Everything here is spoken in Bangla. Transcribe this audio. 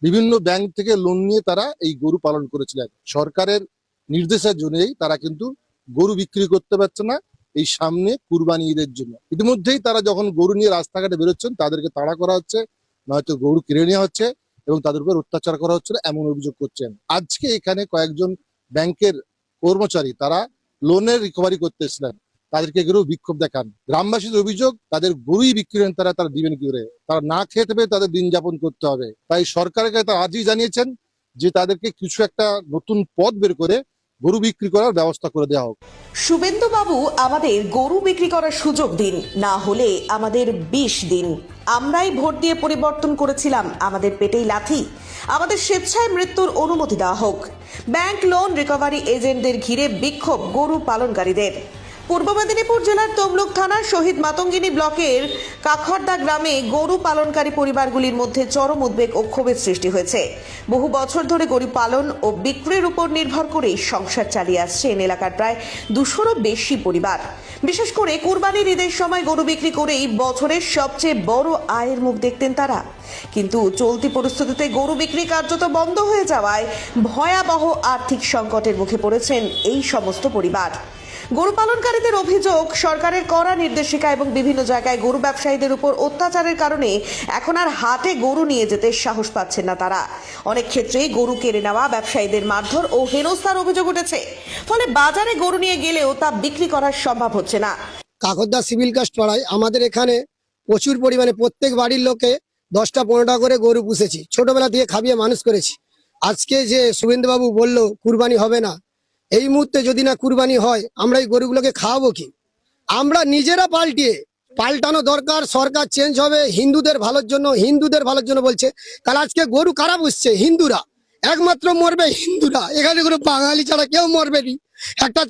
বিভিন্ন ব্যাংক থেকে লোন নিয়ে তারা এই গরু পালন করেছিলেন। সরকারের নির্দেশের জন্যই তারা কিন্তু গরু বিক্রি করতে পারছে না এই সামনে কুরবানি ঈদের জন্য। ইতিমধ্যেই তারা যখন গরু নিয়ে রাস্তাঘাটে বেরোচ্ছেন তাদেরকে তাড়া করা হচ্ছে, নয়তো গরু কেড়ে নেওয়া হচ্ছে এবং তাদের উপর অত্যাচার করা হচ্ছে এমন অভিযোগ করছেন। আজকে এখানে কয়েকজন ব্যাংকের কর্মচারী তারা লোনের রিকভারি করতে এসেছিলেন, তাদেরকে গরু বিক্ষোভ দেখান। গ্রামবাসীদের অভিযোগ তাদের গরুই বিক্রি করেন, তারা দিবেন কি করে? তারা না খেতে পেয়ে তাদের দিন যাপন করতে হবে। তাই সরকারকে তারা আজই জানিয়েছেন যে তাদেরকে কিছু একটা নতুন পথ বের করে গরু বিক্রি করার ব্যবস্থা করে দেওয়া হোক। শুভেন্দু বাবু আমাদের গরু বিক্রি করার সুযোগ দিন, না হলে আমাদের বিষ দিন। আমরাই ভোট দিয়ে পরিবর্তন করেছিলাম, আমাদের পেটেই লাথি। আমাদের স্বেচ্ছায় মৃত্যুর অনুমতি দেওয়া হোক। ব্যাংক লোন রিকভারি এজেন্টদের ঘিরে বিক্ষোভ গরু পালনকারীদের। পূর্ব মেদিনীপুর জেলার তমলুক থানার শহীদ মাতঙ্গিনী ব্লকের কাখরদা গ্রামে গরু পালনকারী পরিবারগুলির মধ্যে চরম উদ্বেগ ও ক্ষোভের সৃষ্টি হয়েছে। বহু বছর ধরে গরু পালন ও বিক্রির উপর নির্ভর করেই সংসার চালিয়ে আসছেন এলাকার প্রায় 200-রও বেশি পরিবার। বিশেষ করে কুরবানির ঈদের সময় গরু বিক্রি করেই বছরের সবচেয়ে বড় আয়ের মুখ দেখতেন তারা। কিন্তু চলতি পরিস্থিতিতে গরু বিক্রি কার্যত বন্ধ হয়ে যাওয়ায় ভয়াবহ আর্থিক সংকটের মুখে পড়েছেন এই সমস্ত পরিবার। গরু পালনকারীদের অভিযোগ, সরকারের কড়া নির্দেশিকা এবং বিভিন্ন জায়গায় গরু ব্যবসায়ীদের উপর অত্যাচারের কারণে এখন আর হাটে গরু নিয়ে যেতে সাহস পাচ্ছেন না তারা। অনেক ক্ষেত্রেই গরু কেড়ে নেওয়া, ব্যবসায়ীদের মারধর ও হেনস্থার অভিযোগ উঠেছে। ফলে বাজারে গরু নিয়ে গেলেও তা বিক্রি করা সম্ভব হচ্ছে না। কাকরদা সিভিল কাস্ট পাড়ায় আমাদের এখানে প্রচুর পরিমাণে প্রত্যেক বাড়ির লোকে 10টা-15টা করে গরু পুষেছি, ছোটবেলা দিয়ে খাবিয়ে মানুষ করেছি। আজকে যে শুভেন্দুবাবু বলল কুরবানি হবে না, এই মুহূর্তে যদি না কুরবানি হয় আমরা এই গরুগুলোকে খাওয়াবো কি? আমরা নিজেরা পাল্টানো দরকার। সরকার চেঞ্জ হবে হিন্দুদের ভালোর জন্য বলছে। তাহলে আজকে গরু কারা পুষছে? হিন্দুরা। একমাত্র মরবে হিন্দুরা, এখানে কোনো বাঙালি ছাড়া কেউ মরবে না। একটা